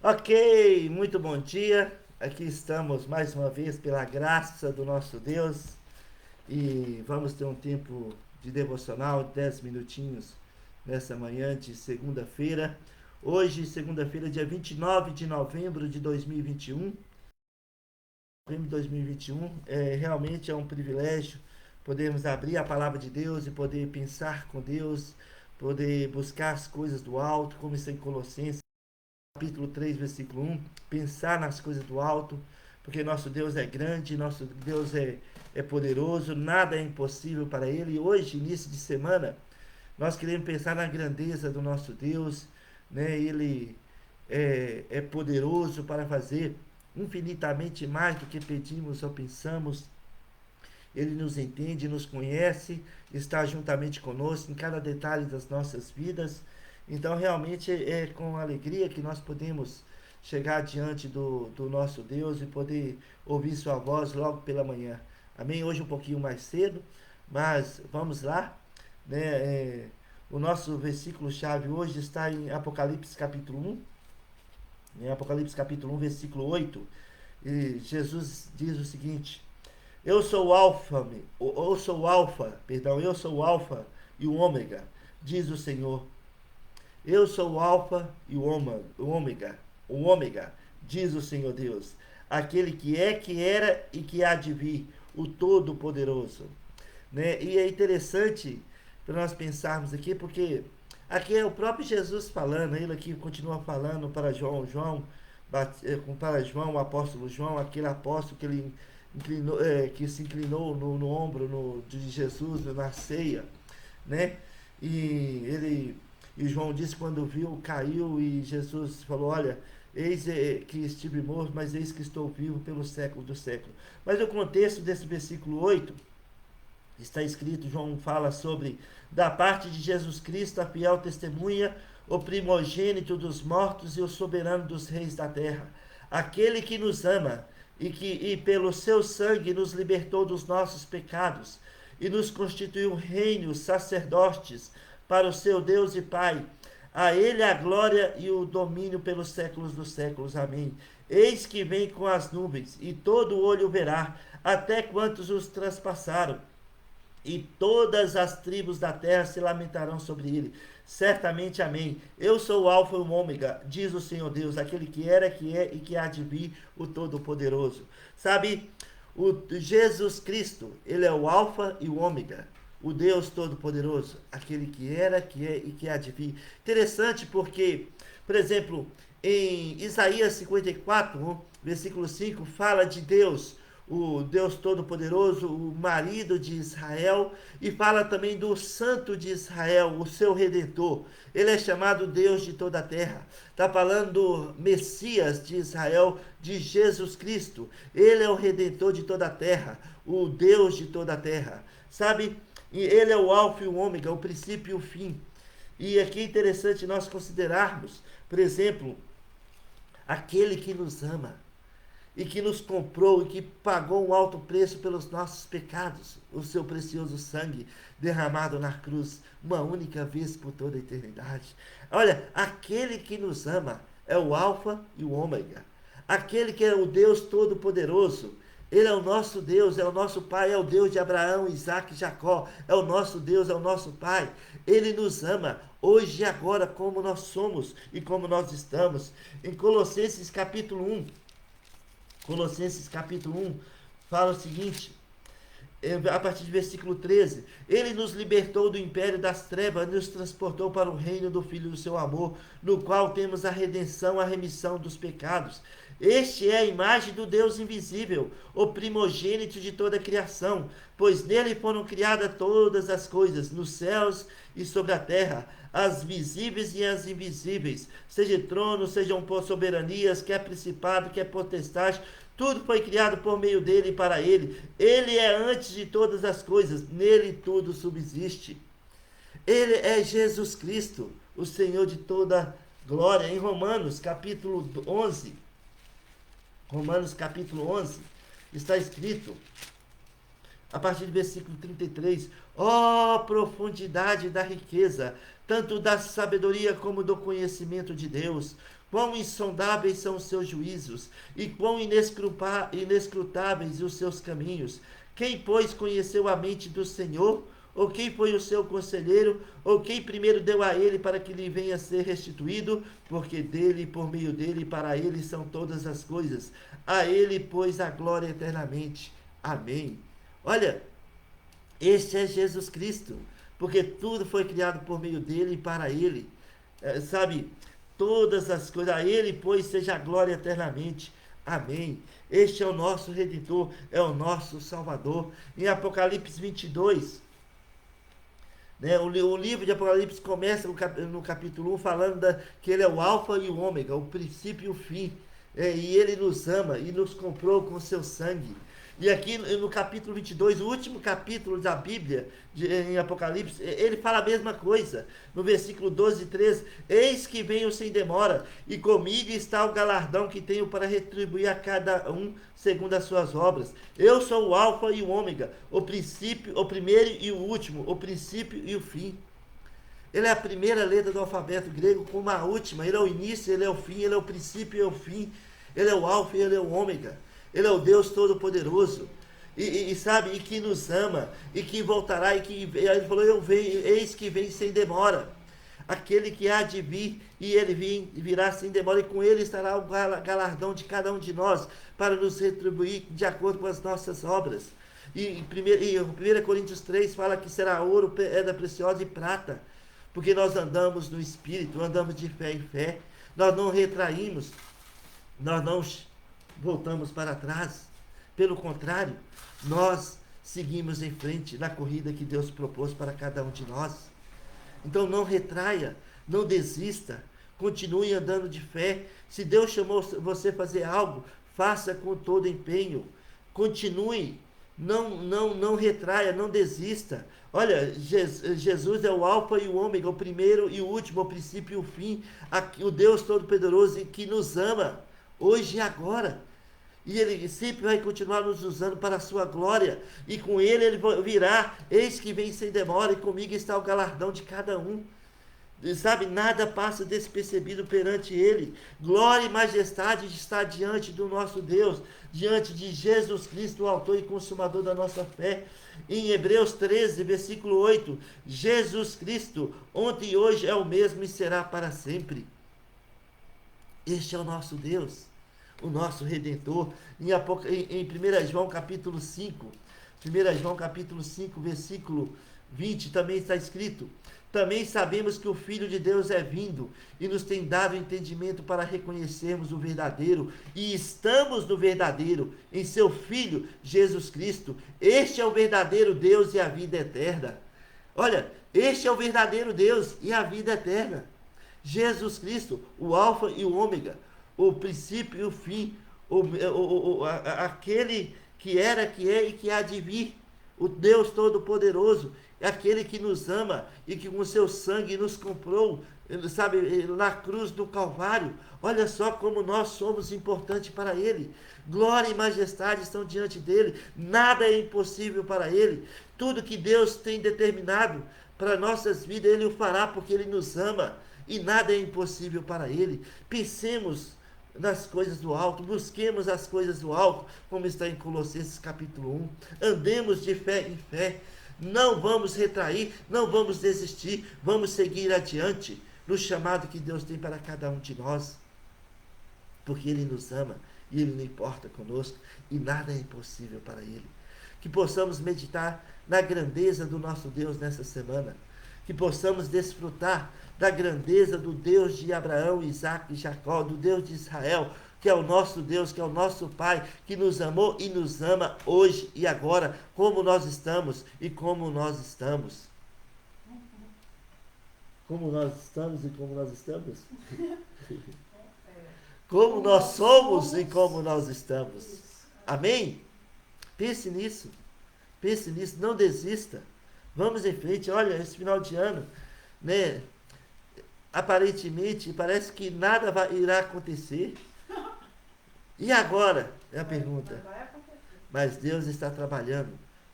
Ok, muito bom dia. Aqui estamos mais uma vez pela graça do nosso Deus e vamos ter um tempo de devocional, 10 minutinhos nessa manhã de segunda-feira. Hoje, segunda-feira, dia 29 de novembro de 2021. Novembro de 2021, realmente é um privilégio podermos abrir a palavra de Deus e poder pensar com Deus, poder buscar as coisas do alto, como está em Colossenses capítulo 3, versículo 1, pensar nas coisas do alto, porque nosso Deus é grande, nosso Deus é poderoso, nada é impossível para Ele. E hoje, início de semana, nós queremos pensar na grandeza do nosso Deus, né? Ele é poderoso para fazer infinitamente mais do que pedimos ou pensamos. Ele nos entende, nos conhece, está juntamente conosco em cada detalhe das nossas vidas. Então, realmente é com alegria que nós podemos chegar diante do nosso Deus e poder ouvir Sua voz logo pela manhã. Amém? Hoje um pouquinho mais cedo, mas vamos lá. Né? O nosso versículo-chave hoje está em Apocalipse capítulo 1. Em Apocalipse capítulo 1, versículo 8. E Jesus diz o seguinte: eu sou o Alfa e o Ômega, diz o Senhor. Eu sou o Alfa e o Ômega, diz o Senhor Deus, aquele que é, que era e que há de vir, o Todo-Poderoso. Né? E é interessante para nós pensarmos aqui, porque aqui é o próprio Jesus falando, ele aqui continua falando para para João, o apóstolo João, aquele apóstolo que ele que se inclinou no ombro de Jesus na ceia, né? E ele e João disse quando viu, caiu e Jesus falou: olha, eis que estive morto, mas eis que estou vivo pelo século do século. Mas o contexto desse versículo 8 está escrito, João fala sobre da parte de Jesus Cristo, a fiel testemunha, o primogênito dos mortos e o soberano dos reis da terra, aquele que nos ama e pelo seu sangue nos libertou dos nossos pecados e nos constituiu reinos, sacerdotes para o seu Deus e Pai. A ele a glória e o domínio pelos séculos dos séculos. Amém. Eis que vem com as nuvens, e todo olho verá, até quantos os transpassaram, e todas as tribos da terra se lamentarão sobre ele. Certamente, amém. Eu sou o Alfa e o Ômega, diz o Senhor Deus, aquele que era, que é e que há de vir, o Todo-Poderoso. Sabe, o Jesus Cristo, ele é o Alfa e o Ômega, o Deus Todo-Poderoso, aquele que era, que é e que há de vir. Interessante porque, por exemplo, em Isaías 54, versículo 5, fala de Deus, o Deus Todo-Poderoso, o marido de Israel, e fala também do Santo de Israel, o seu Redentor. Ele é chamado Deus de toda a terra. Está falando do Messias de Israel, de Jesus Cristo. Ele é o Redentor de toda a terra, o Deus de toda a terra. Sabe? E ele é o Alfa e o Ômega, o princípio e o fim. E aqui é interessante nós considerarmos, por exemplo, aquele que nos ama e que nos comprou e que pagou um alto preço pelos nossos pecados, o seu precioso sangue derramado na cruz, uma única vez por toda a eternidade. Olha, aquele que nos ama é o Alfa e o Ômega, aquele que é o Deus Todo-Poderoso. Ele é o nosso Deus, é o nosso Pai, é o Deus de Abraão, Isaac e Jacó, é o nosso Deus, é o nosso Pai. Ele nos ama hoje e agora como nós somos e como nós estamos. Em Colossenses capítulo 1, Colossenses capítulo 1 fala o seguinte, a partir do versículo 13: ele nos libertou do império das trevas e nos transportou para o reino do Filho do seu amor, no qual temos a redenção, a remissão dos pecados. Este é a imagem do Deus invisível, o primogênito de toda a criação, pois nele foram criadas todas as coisas, nos céus e sobre a terra, as visíveis e as invisíveis, seja trono, sejam por soberanias, quer principado, quer potestade, tudo foi criado por meio dele e para ele. Ele é antes de todas as coisas, nele tudo subsiste. Ele é Jesus Cristo, o Senhor de toda glória. Em Romanos capítulo 11, está escrito, a partir do versículo 33, ó profundidade da riqueza, tanto da sabedoria como do conhecimento de Deus, Quão insondáveis são os seus juízos, e quão inescrutáveis os seus caminhos. Quem, pois, conheceu a mente do Senhor? Ou quem foi o seu conselheiro? Ou quem primeiro deu a ele para que lhe venha a ser restituído? Porque dele, por meio dele, para ele são todas as coisas. A ele, pois, a glória eternamente. Amém. Olha, este é Jesus Cristo, porque tudo foi criado por meio dele e para ele. Sabe, todas as coisas, a ele, pois, seja a glória eternamente. Amém. Este é o nosso Redentor, é o nosso Salvador. Em Apocalipse 22, né, o livro de Apocalipse começa no capítulo 1 falando que ele é o alfa e o ômega, o princípio e o fim. E ele nos ama e nos comprou com seu sangue. E aqui no capítulo 22, o último capítulo da Bíblia, em Apocalipse, ele fala a mesma coisa. No versículo 12 e 13, eis que venho sem demora, e comigo está o galardão que tenho para retribuir a cada um segundo as suas obras. Eu sou o alfa e o ômega, o princípio, o primeiro e o último, o princípio e o fim. Ele é a primeira letra do alfabeto grego como a última. Ele é o início, ele é o fim, ele é o princípio e o fim. Ele é o alfa e ele é o ômega. Ele é o Deus Todo-Poderoso, sabe, e que nos ama, e que voltará, ele falou, eu venho, eis que vem sem demora, aquele que há de vir, e ele virá sem demora, e com ele estará o galardão de cada um de nós, para nos retribuir de acordo com as nossas obras. E 1 Coríntios 3 fala que será ouro, pedra preciosa e prata, porque nós andamos no Espírito, andamos de fé em fé, nós não retraímos, nós não voltamos para trás. Pelo contrário, nós seguimos em frente na corrida que Deus propôs para cada um de nós. Então não retraia, não desista, continue andando de fé. Se Deus chamou você a fazer algo, faça com todo empenho. Continue, não retraia, não desista. Olha, Jesus é o alfa e o ômega, o primeiro e o último, o princípio e o fim, o Deus Todo-Poderoso que nos ama hoje e agora. E ele sempre vai continuar nos usando para a sua glória. E com ele virá, eis que vem sem demora, e comigo está o galardão de cada um. Sabe, nada passa despercebido perante ele. Glória e majestade está diante do nosso Deus, diante de Jesus Cristo, o autor e consumador da nossa fé. Em Hebreus 13, versículo 8, Jesus Cristo, ontem e hoje é o mesmo e será para sempre. Este é o nosso Deus, o nosso Redentor. Em 1 João capítulo 5, 1 João capítulo 5, versículo 20, também está escrito: também sabemos que o Filho de Deus é vindo e nos tem dado entendimento para reconhecermos o verdadeiro, e estamos no verdadeiro, em seu Filho Jesus Cristo. Este é o verdadeiro Deus e a vida eterna. Olha, este é o verdadeiro Deus e a vida eterna. Jesus Cristo, o alfa e o ômega, o princípio e o fim, aquele que era, que é e que há de vir, o Deus Todo-Poderoso, aquele que nos ama e que com seu sangue nos comprou, sabe, na cruz do Calvário. Olha só como nós somos importantes para ele. Glória e majestade estão diante dele, nada é impossível para ele. Tudo que Deus tem determinado para nossas vidas, ele o fará porque ele nos ama. E nada é impossível para ele. Pensemos nas coisas do alto, busquemos as coisas do alto, como está em Colossenses capítulo 1. Andemos de fé em fé. Não vamos retrair, não vamos desistir, vamos seguir adiante no chamado que Deus tem para cada um de nós. Porque ele nos ama e ele não importa conosco e nada é impossível para ele. Que possamos meditar na grandeza do nosso Deus nessa semana. Que possamos desfrutar da grandeza do Deus de Abraão, Isaac e Jacó, do Deus de Israel, que é o nosso Deus, que é o nosso Pai, que nos amou e nos ama hoje e agora, como nós estamos e como nós estamos. Como nós estamos e como nós estamos? Como nós somos e como nós estamos. Amém? Pense nisso. Pense nisso, não desista. Vamos em frente. Olha, esse final de ano, né? Aparentemente, parece que nada irá acontecer. E agora? É a pergunta. Mas Deus está trabalhando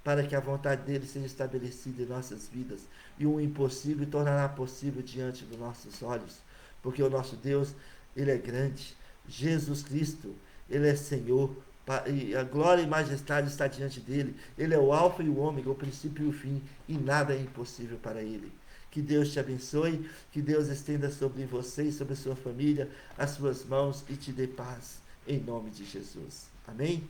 para que a vontade dele seja estabelecida em nossas vidas. E o impossível tornará possível diante dos nossos olhos. Porque o nosso Deus, Ele é grande. Jesus Cristo, Ele é Senhor. E a glória e majestade está diante dele. Ele é o alfa e o ômega, o princípio e o fim, e nada é impossível para ele. Que Deus te abençoe, que Deus estenda sobre você e sobre a sua família as suas mãos e te dê paz, em nome de Jesus. Amém?